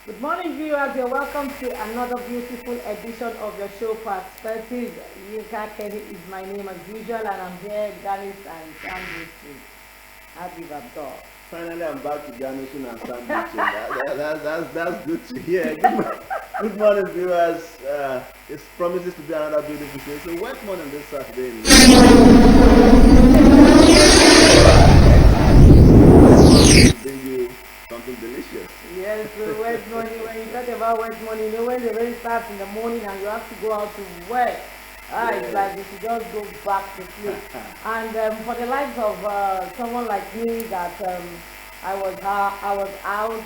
Good morning, viewers. You're welcome to another beautiful edition of your show, Perspective. Yinka Kenny is my name as usual, and I'm here, Ganis and Sandy to Habib Abdul. Finally, I'm back to Garnishing and Stand Meeting. That's good to hear. Good morning, viewers. It promises to be another beautiful show. So, wet morning this Saturday. To bring you something delicious. Yes, so wet money. When you talk about wet money, you know when the rain starts in the morning and you have to go out to work. It's like you should just go back to sleep. And for the likes of someone like me that I was out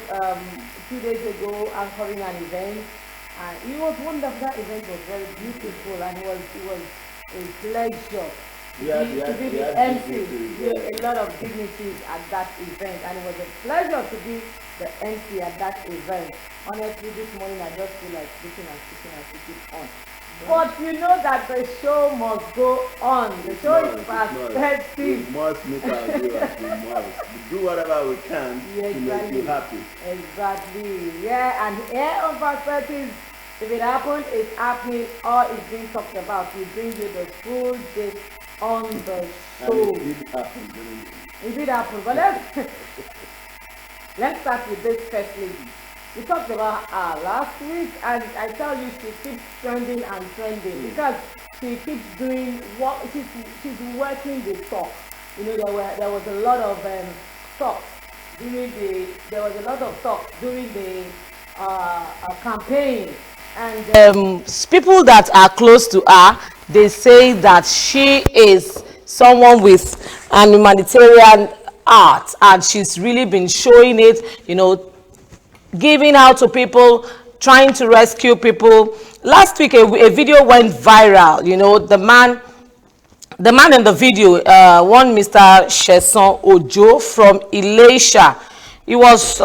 2 days ago anchoring an event. It was wonderful. That event was very beautiful, and it was a pleasure to be the MC. A lot of dignities at that event, and it was a pleasure to be the MC at that event. Honestly, this morning I just feel like speaking and speaking on. But you know that the show must go on. The show is perspective. We must meet our viewers. We must. We do whatever we can to make you happy. Exactly. Yeah, and here on perspective, if it happened, it's happening, or it's being talked about. We bring you the full day on the show. And it did happen, didn't it? It did happen. But let's start with this first lady. We talked about her last week, and I tell you, she keeps trending and trending because she keeps doing what she's working the talk. You know, there was a lot of talk during the campaign, and people that are close to her, they say that she is someone with an humanitarian heart, and she's really been showing it. You know, giving out to people, trying to rescue people. Last week, a video went viral. You know, the man in the video, one Mr. Sheson Ojo from Elisha. It was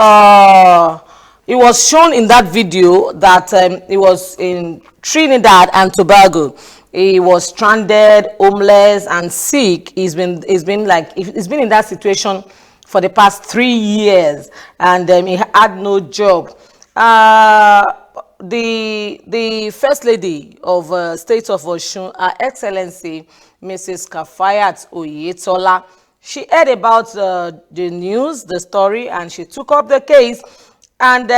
shown in that video that he was in Trinidad and Tobago. He was stranded, homeless, and sick. He's been in that situation for the past 3 years, and he had no job. The first lady of State of Osun, Her Excellency Mrs. Kafayat Oyetola, she heard about the news, the story, and she took up the case. And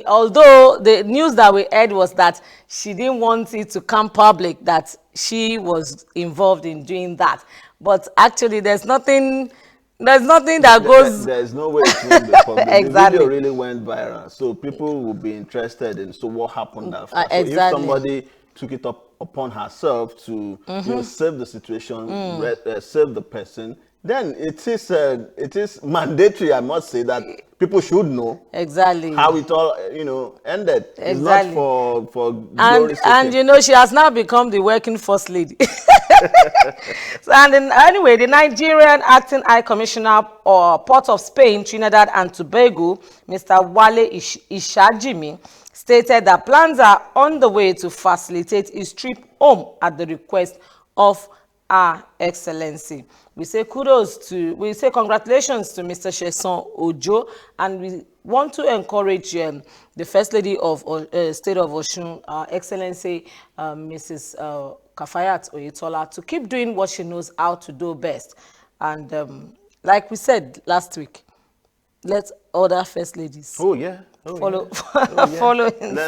although the news that we heard was that she didn't want it to come public that she was involved in doing that, but actually there's nothing that goes. There's no way it won't be public. Exactly. The video really went viral, so people will be interested in what happened after. So Exactly. if somebody took it up upon herself to save the situation, save the person, then it is mandatory, I must say, that people should know Exactly how it all ended. Exactly. It's not for glory and you know, she has now become the working first lady. So, and then, anyway, the Nigerian Acting High Commissioner or Port of Spain, Trinidad and Tobago, Mr. Wale Ishajimi, stated that plans are on the way to facilitate his trip home at the request of Her Excellency. We say congratulations to Mr. Sheson Ojo, and we want to encourage the First Lady of State of Osun, Her Excellency Mrs. Kafayat Oyetola, to keep doing what she knows how to do best. And like we said last week, let other First Ladies follow in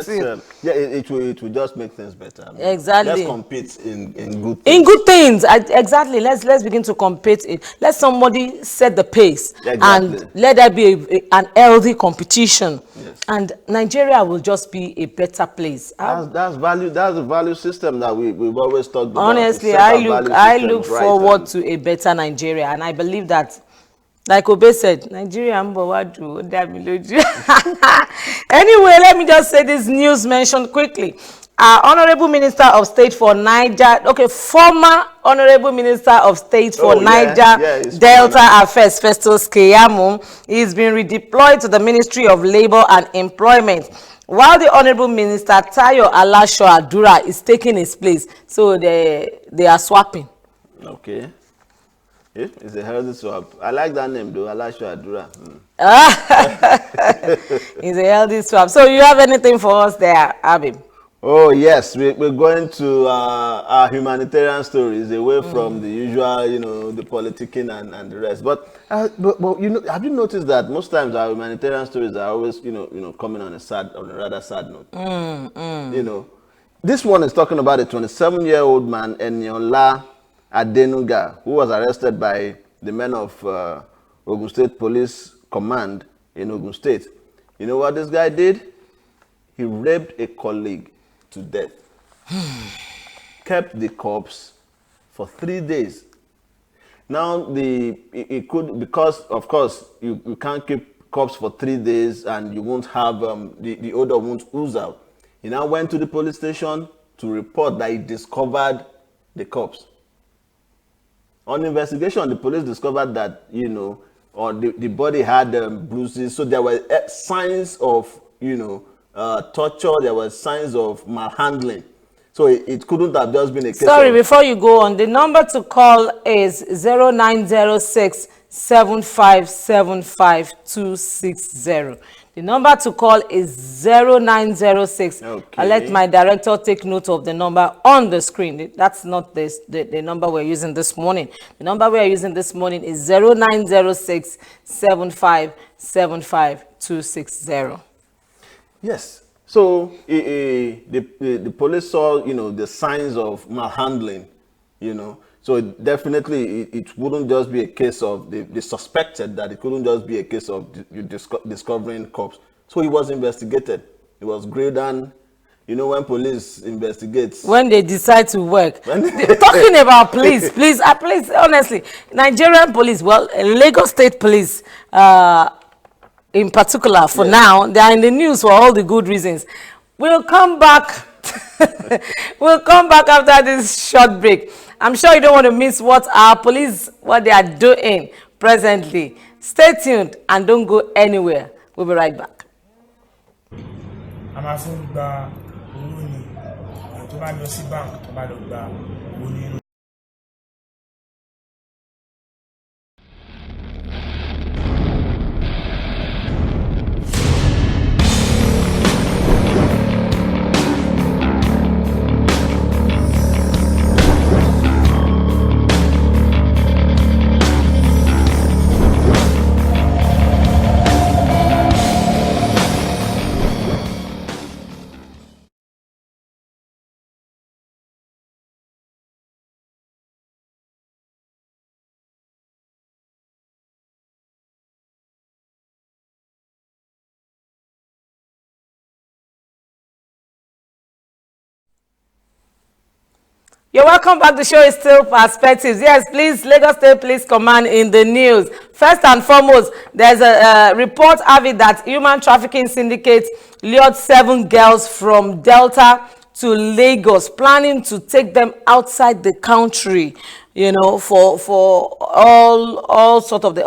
suit. It will just make things better. Exactly. Let's compete in good things. In good things, exactly. Let's begin to compete. Let somebody set the pace, and let there be an healthy competition. Yes. And Nigeria will just be a better place. That's value. That's the value system that we've always talked about. Honestly, I look forward to a better Nigeria, and I believe that, like Obe said, Nigeria Mbawadu. Anyway, let me just say this news mentioned quickly. Our Honorable Minister of State for Niger, former Honorable Minister of State for Niger Delta Affairs, Festus Keyamo, is being redeployed to the Ministry of Labour and Employment, while the Honorable Minister Tayo Alasho Adura is taking his place. So they are swapping. Okay. It's a healthy swap. I like that name though. Alasho Adura. It's a healthy swap. So you have anything for us there, Abim? Oh yes, we're going to our humanitarian stories away from the usual, the politicking and the rest. But have you noticed that most times our humanitarian stories are always, coming on a rather sad note. This one is talking about a 27-year-old man, Eniola Adenuga, who was arrested by the men of Ogun State Police Command in Ogun State. You know what this guy did? He raped a colleague to death. Kept the corpse for 3 days. Now it could, because of course you can't keep corpse for 3 days and you won't have the odor won't ooze out. He now went to the police station to report that he discovered the corpse. On investigation, the police discovered that the body had bruises, so there were signs of torture. There were signs of malhandling, so it couldn't have just been a case. Sorry, before you go on, the number to call is 0906 7575 260. The number to call is 0906. Okay. I'll let my director take note of the number on the screen. That's not the number we're using this morning. The number we're using this morning is 0906 7575 260. Yes. So the police saw, the signs of malhandling, So definitely it wouldn't just be a case of they suspected that it couldn't just be a case of discovering corpse. So he was investigated. He was grilled, and when police investigate, when they decide to work. Talking about police, please, honestly, Nigerian police, well, Lagos State Police, in particular, for now, they are in the news for all the good reasons. We'll come back. We'll come back after this short break. I'm sure you don't want to miss what our police, what they are doing presently. Stay tuned and don't go anywhere. We'll be right back. You're welcome back. The show is still Perspectives. Yes, please, Lagos State Police Command in the news. First and foremost, there's a report having that human trafficking syndicates lured 7 girls from Delta to Lagos, planning to take them outside the country, for all sort of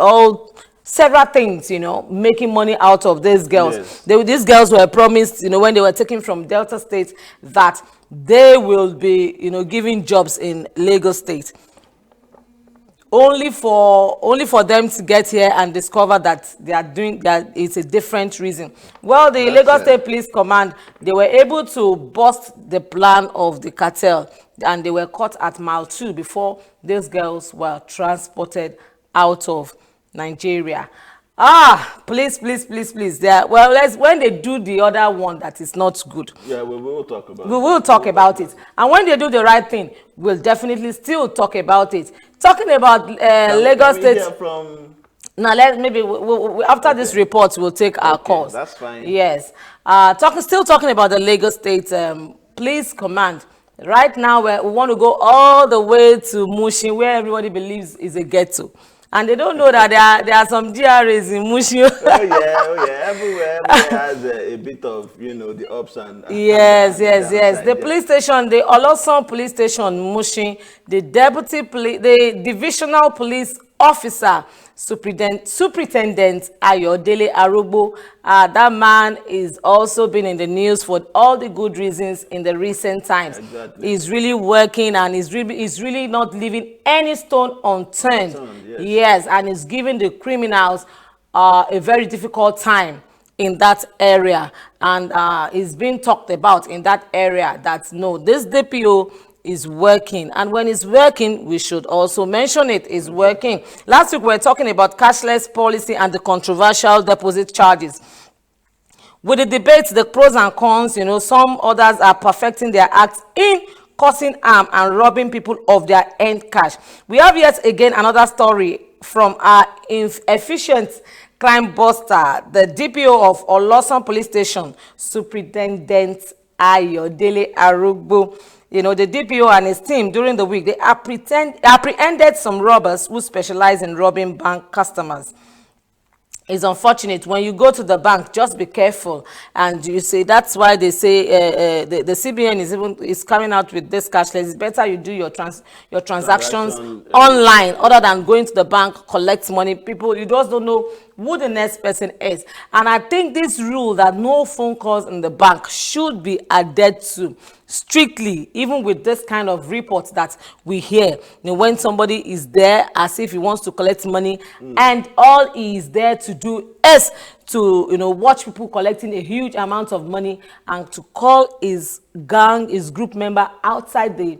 several things, making money out of these girls. Yes. These girls were promised, when they were taken from Delta State, that they will be, giving jobs in Lagos State. Only for them to get here and discover that they are doing that. It's a different reason. Well, the Lagos State Police Command, they were able to bust the plan of the cartel, and they were caught at mile 2 before these girls were transported out of Nigeria. Please. When they do the other one that is not good, yeah, we will talk about it. We will talk about it. And when they do the right thing, we'll definitely still talk about it. Talking about Lagos State. From... Now, maybe after this report, we'll take our calls. That's fine. Yes. Still talking about the Lagos State Police Command. Right now, we want to go all the way to Mushin, where everybody believes is a ghetto. And they don't know that there are some GRAs in Mushin. Oh yeah. Everywhere has a bit of, the ups and yes. The police station, the Olosun police station, Mushin, the divisional police officer, Superintendent Ayodele Arugbo. That man is also been in the news for all the good reasons in the recent times. Exactly. He's really working, and he's really not leaving any stone unturned. Yes, and he's giving the criminals a very difficult time in that area, and it's being talked about in that area that no, this DPO is working, and when it's working, we should also mention it is working. Last week we were talking about cashless policy and the controversial deposit charges. With the debates, the pros and cons, you know, some others are perfecting their acts in causing harm and robbing people of their end cash. We have yet again another story from our efficient crime buster, the DPO of Olosan Police Station, Superintendent Ayodele Arugbo. You know, the DPO and his team during the week, they apprehended some robbers who specialize in robbing bank customers. It's unfortunate when you go to the bank, just be careful. And you say that's why they say the CBN is coming out with this cashless. It's better you do your transactions online other than going to the bank, collect money. People, you just don't know who the next person is. And I think this rule that no phone calls in the bank should be adhered to strictly, even with this kind of reports that we hear. You know, when somebody is there as if he wants to collect money, and all he is there to do is to, you know, watch people collecting a huge amount of money and to call his gang, his group member outside the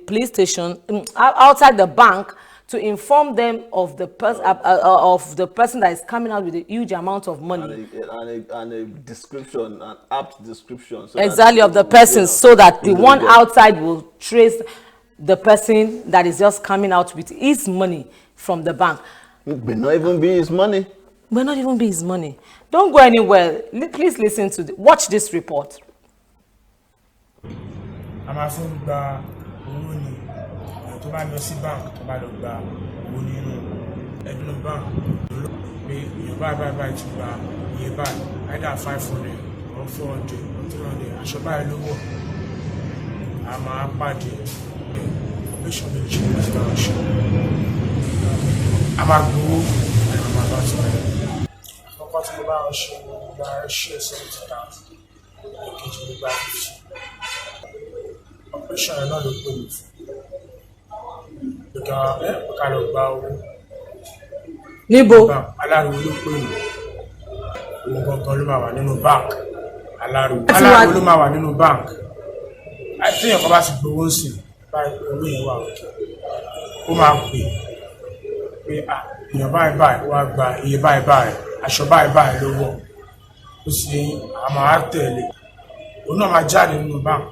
police station, outside the bank, to inform them of the person that is coming out with a huge amount of money and a description, an apt description, so exactly of the person, so that the one outside will trace the person that is just coming out with his money from the bank. It may not even be his money. May not even be his money. Don't go anywhere. Please listen to watch this report. I'm asking the tó bá lọ sí bank tó bá lọ gba owó nínú ẹdínú bank ló pé èèyàn báyìí ti gba iye báyìí either 500 or 400 or 300 aṣọ báyìí ló wọ̀ a máa pàdé operation méjì láti bá wọn ṣe a máa gbowó àti máa bá ti bẹ̀rẹ̀ àkọ́kọ́ tí mo bá wọn ṣe gba ṣe 70,000 èkejì mo gba 50 operation yẹn náà ló pè mí fún ká lọ gba owó níbo aláriwo ló pè mí owó gangan ló máa wà nínú bank aláriwo ló máa wà nínú bank àti èèyàn kan bá ti gbowó sí báyìí owó yẹn wà òkè ó máa pè pé èèyàn báyìí wá gba iye báyìí aṣọ báyìí ló wọ̀ ó sì àmọ́ á tẹ̀lé òun náà máa jáde nínú bank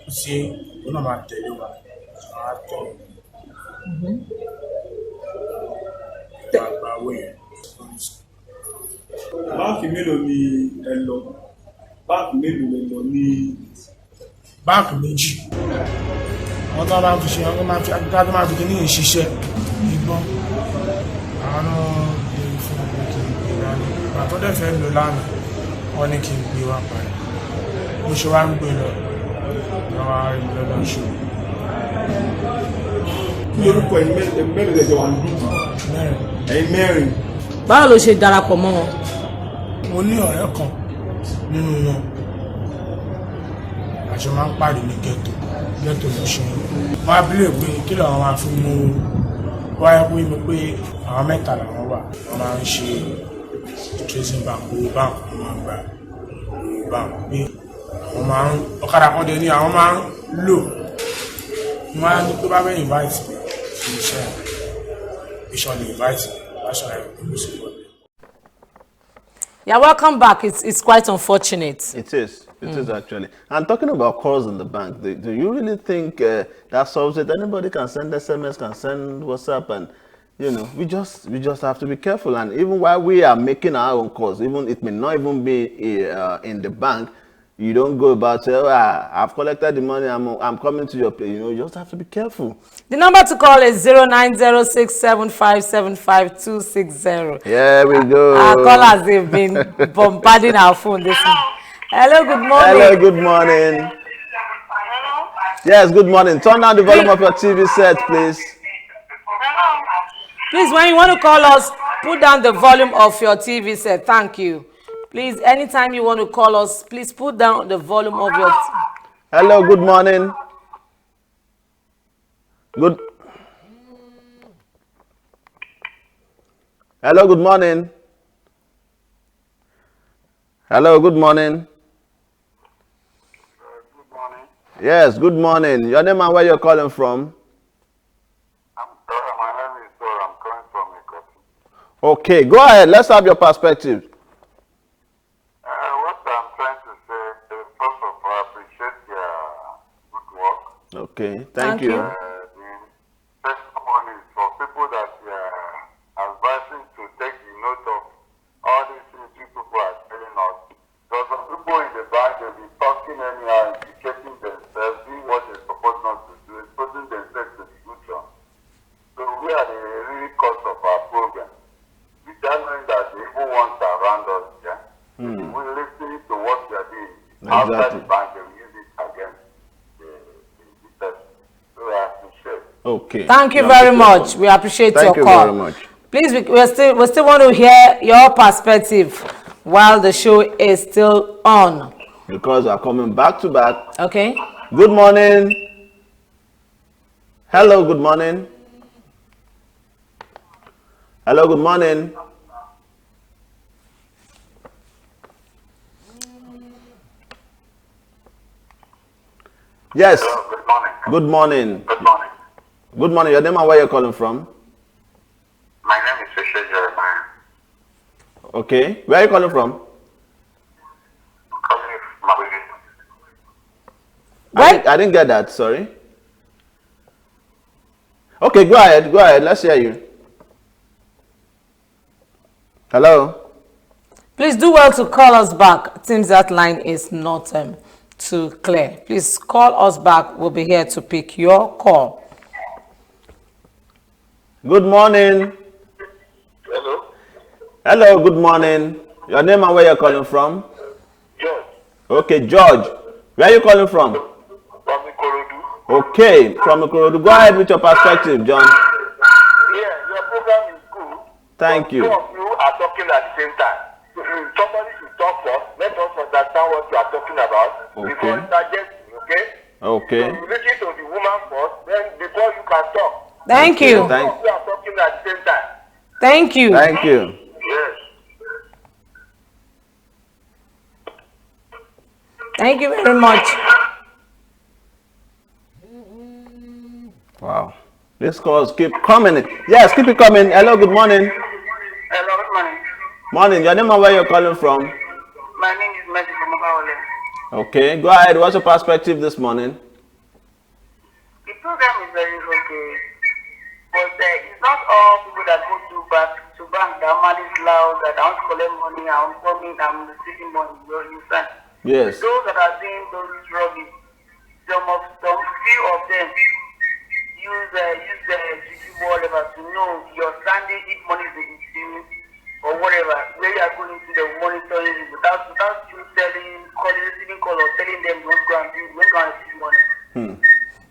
ó sì òun náà máa tẹ̀lé wa á tẹ̀lé. Báńkì mélòó ni ẹ lọ? Báńkì mélòó lẹ lọ ní? Báńkì méjì. Wọ́n tó máa fi ṣe wọ́n máa fi agbára tó máa fi ní ìṣiṣẹ́ ìgbọ́n. Àwọn náà lè fún mi kí n gbé lánàá. Ìgbà tó dẹ̀ fẹ́ lò lánàá, wọ́n ní kí n gbé wá padà. Mo ṣe wá ń gbé lọ. Lọ́wọ́ lọ́dọ̀ ṣòro. Kí lórúkọ ẹ̀yin mẹ́rin lẹ́jọ́ wà ní dúdú? Ẹ̀yin mẹ́rin. Báwo ló ṣe darapọ̀ mọ́ wọn? Mo ní ọ̀rẹ́ kan nínú wọn. Àjọ máa ń pàdé ní ghetto ló ṣe. Wọ́n á bílẹ̀ pé kí làwọn máa fi mú wáyé pé mi pé àwọn mẹ́ta làwọn wà. Wọ́n máa ń ṣe tracing bank, owó bank, wọ́n máa ń gba owó bank pé àwọn máa ń ọ̀kadà kan dé ní àwọn máa ń lò. Wọ́n á ní pé bá bẹ́ẹ̀ invite me sí iṣẹ́ ìṣọ̀lẹ̀ invite me. Yeah, welcome back. It's quite unfortunate. It is. It is actually. And talking about calls in the bank, do you really think that solves it? Anybody can send SMS, can send WhatsApp, and you know, we just have to be careful. And even while we are making our own calls, even it may not even be in the bank. You don't go about say, oh, I've collected the money, I'm coming to your place. You know, you just have to be careful. The number to call is 09067575260. Here we go. Our callers have been bombarding our phone this morning. Hello, good morning. Hello, good morning. Yes, good morning. Turn down the volume of your TV set, please. Please, when you want to call us, put down the volume of your TV set. Thank you. Please, anytime you want to call us, please put down the volume of your... Hello, good morning. Good. Hello, good morning. Hello, good morning. Good morning. Yes, good morning. Your name and where you're calling from? My name is Dora. I'm coming from Ikotu. Okay, go ahead. Let's have your perspective. What I'm trying to say is, first of all, I appreciate your good work. Okay, Thank thank you. you. The second one is for people that are advising to take the note of all these things you people are telling us. Because some people in the bank, they'll be talking anyhow, indicating themselves, doing what they're supposed not to do, exposing themselves to the future. So we are the real cause of our program. Without knowing that the evil ones around us, we're listening to what we are doing. Outside the bank, they will use it against the person. So I appreciate. Okay. Thank you very much. We appreciate your Thank you call. very much. Please, we still want to hear your perspective while the show is still on. Because we are coming back to back. Okay? Good morning. Hello, good morning. Hello, good morning. Yes. Hello, good morning. Good morning. Good morning. Good morning. Your name and where you're calling from? My name is Fisher Jeremiah. Okay. Where are you calling from? I'm calling from Mabuji. I didn't get that. Sorry. Okay, go ahead. Go ahead. Let's hear you. Hello. Please do well to call us back. It seems that line is not too clear. Please call us back. We'll be here to pick your call. Good morning. Hello? Hello, good morning. Your name and where you're calling from? George. Okay, George. Where are you calling from? From Ikorodu. Okay, from Ikorodu. Go ahead with your perspective, John. Yeah, your program is good. Thank you. Two of you are talking at the same time. Somebody should talk first. Let us understand what you are talking about before you start guessing, okay? Okay. So you listen to the woman first, then before you can talk. Thank you. Two of you are talking at the same time. Thank you. Thank you. Yes. Thank you very much. Wow. These calls keep coming. Yes, keep it coming. Hello, good morning. Hello, good morning. Morning. Your name and where you're calling from? My name is Messi from Mabawale. Okay, go ahead. What's your perspective this morning? The program is very okay, but it's not all people that go to bank that are malice loud, that want to collect money, I'm coming, I'm receiving money, you understand? Yes. Those that are doing those rubbish, some few of them use GG whatever to know your standing, if money is in you or whatever, where you are going to the monitoring you without you receiving call or telling them you want to go and receive money.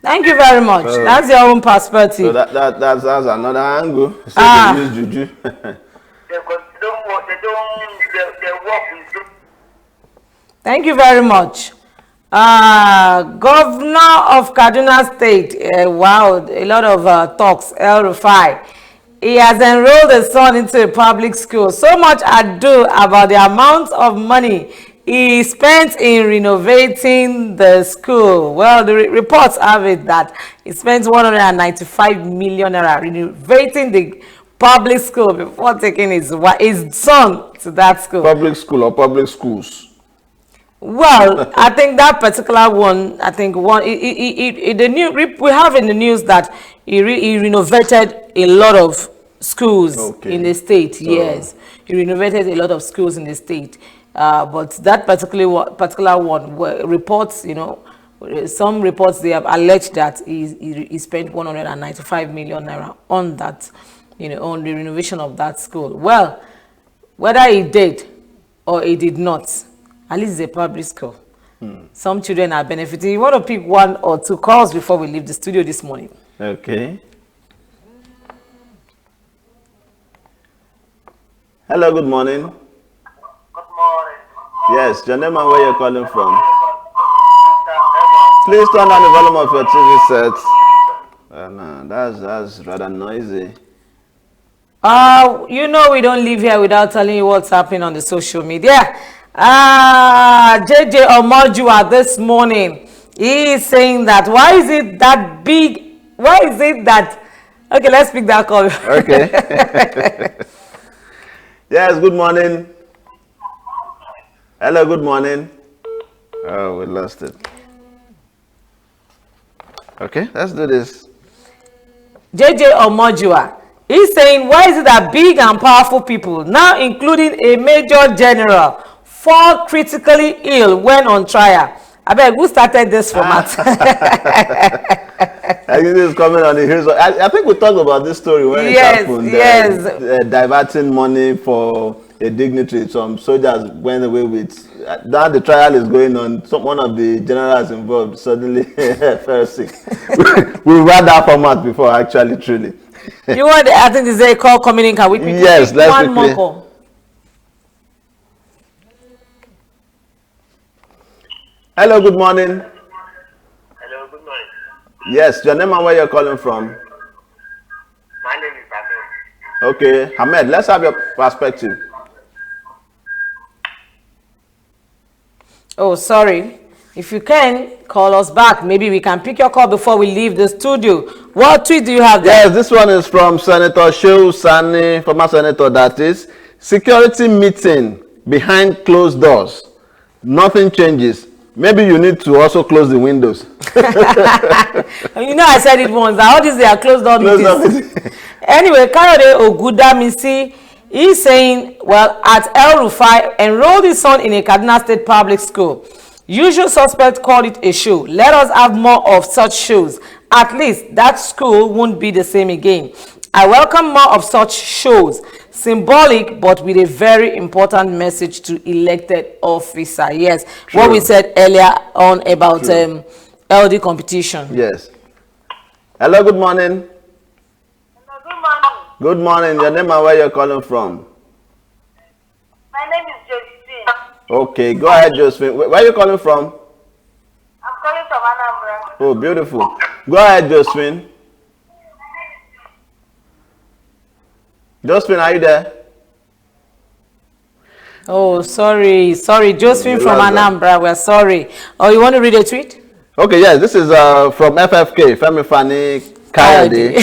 Thank you very much. That's your own perspective. So that's another angle. So they use juju. Because they work with. Thank you very much. Governor of Kaduna State, wow, a lot of talks, El Rufai. He has enrolled his son into a public school. So much ado about the amount of money he spent in renovating the school. Well, the reports have it that he spent 195 million naira renovating the public school before taking his son to that school. Public school or public schools? Well, I think that particular one, we have in the news that he renovated a lot of schools in the state. Yes, he renovated a lot of schools in the state. But that particular one reports, some reports they have alleged that he spent 195 million naira on that, on the renovation of that school. Well, whether he did or he did not, at least it's a public school. Some children are benefiting. You want to pick one or two calls before we leave the studio this morning? Okay. Hello, good morning. Good morning. Yes, your name and where you're calling from. Please turn down the volume of your TV set. No, that's rather noisy. You know we don't live here without telling you what's happening on the social media. JJ Omojua this morning, he is saying that why is it that big? Why is it that? Okay, let's pick that call. Okay. Yes, good morning. Hello, good morning. Oh, we lost it. Okay, let's do this. JJ Omojua, he's saying, why is it that big and powerful people, now including a major general, fall critically ill when on trial? I beg, who started this format? I think this is coming on the heels. I think we talked about this story when it happened. Yes. Diverting money for a dignitary. Some soldiers went away with. Now the trial is going on. One of the generals involved suddenly fell sick. We've had that format before, actually, truly. You want? I think this is a call coming in. Can we pick yes, let's one more call? Hello, good morning. Hello, good morning. Yes, your name and where you're calling from. My name is Ahmed. Okay, Ahmed, let's have your perspective. Oh, sorry. If you can, call us back. Maybe we can pick your call before we leave the studio. What tweet do you have there? Yes, this one is from Senator Shehu Sani, former senator that is. Security meeting behind closed doors. Nothing changes. Maybe you need to also close the windows. You know, I said it once. All these are closed door meetings. Anyway, Kayode Ogudamisi is saying, well, at El Rufai, enrolled his son in a Kaduna State public school. Usual suspect called it a show. Let us have more of such shows. At least that school won't be the same again. I welcome more of such shows. Symbolic, but with a very important message to elected officer. Yes, true. What we said earlier on about LD competition. Yes. Hello, good morning. Hello, good morning. Good morning. Your name and where you're calling from? My name is Josephine. Okay, go ahead, Josephine. Where are you calling from? I'm calling from Anambra. Oh, beautiful. Go ahead, Josephine. Josephine, are you there? Oh, sorry. Josephine from Anambra. We're sorry. Oh, you want to read a tweet? Okay, yes. This is from FFK, Femi Fani Kayode.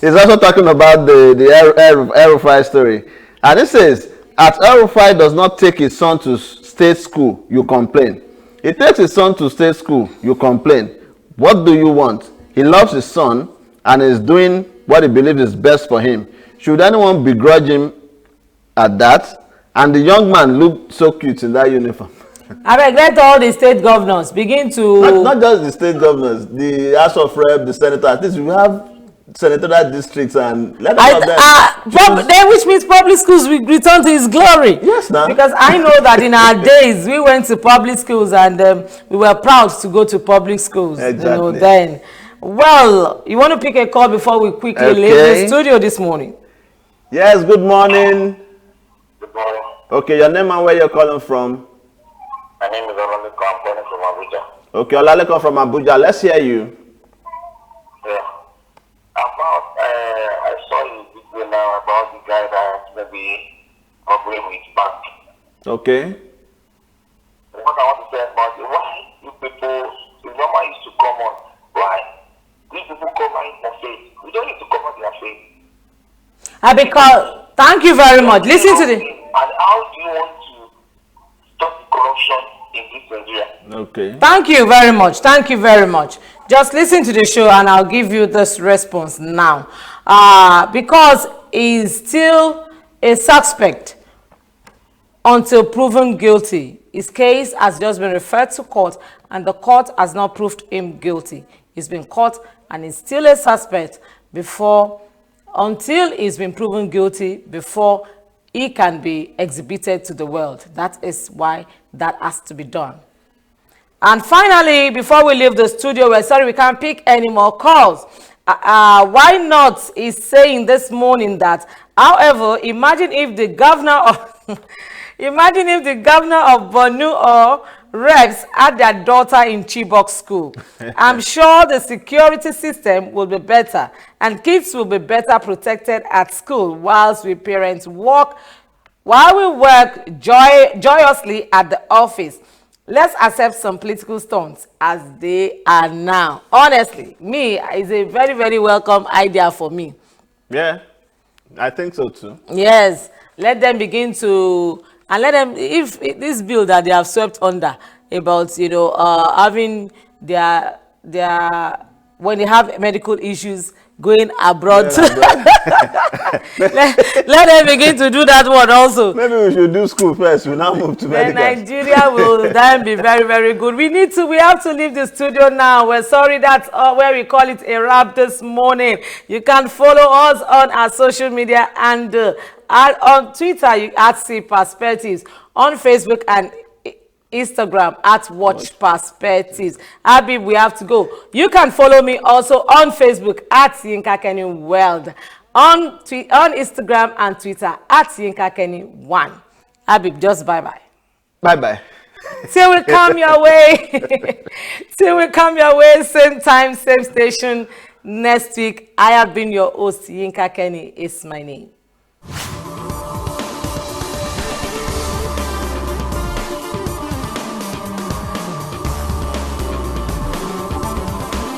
He's also talking about the El Rufai story. And it says, at El Rufai does not take his son to state school, you complain. He takes his son to state school, you complain. What do you want? He loves his son and is doing what he believes is best for him. Should anyone begrudge him at that? And the young man looked so cute in that uniform. I regret all the state governors begin to... Not just the state governors, the House of Rep, the senator. At least we have senatorial districts and let them then which means public schools will return to its glory. Yes, now. Because I know that in our days, we went to public schools and we were proud to go to public schools. Exactly. You know, then. Well, you want to pick a call before we quickly leave the studio this morning? Yes, good morning. Good morning. Okay, your name and where you're calling from? My name is Olaleko. I'm calling from Abuja. Okay, Olaleko from Abuja. Let's hear you. Yeah. I saw a video now about the guy that maybe cooperate with bank. Okay. What I want to say about it, why you people, the normal used to come on, why? These people cover in their faith. We don't need to cover their faith. Because, thank you very much. Listen to the... And how do you want to stop the corruption in this Nigeria? Okay. Thank you very much. Thank you very much. Just listen to the show and I'll give you this response now. Because he's still a suspect until proven guilty. His case has just been referred to court and the court has not proved him guilty. He's been caught and he's still a suspect until he's been proven guilty before he can be exhibited to the world. That is why that has to be done. And finally, before we leave the studio, we're sorry we can't pick any more calls. Why Not is saying this morning that, however, imagine if the governor of imagine if the governor of Borno or Reps had their daughter in Chibok school. I'm sure the security system will be better and kids will be better protected at school while we work joyously at the office. Let's accept some political stunts as they are now. Honestly, it's a very, very welcome idea for me. Yeah, I think so too. Yes, let them begin to, and let them, if this bill that they have swept under about, having their when they have medical issues, going abroad. Let them begin to do that one also. Maybe we should do school first. We'll now move to medical. Nigeria will then be very, very good. We have to leave the studio now. We're sorry that's where we call it a wrap this morning. You can follow us on our social media and on Twitter at See Perspectives, on Facebook and Instagram at Watch Perspectives. Abby, we have to go. You can follow me also on Facebook at Yinka Kenny World, on Instagram and Twitter at Yinka Kenny 1. Abby, just bye-bye. Bye-bye. Till we come your way. Till we come your way, same time, same station next week. I have been your host, Yinka Kenny is my name.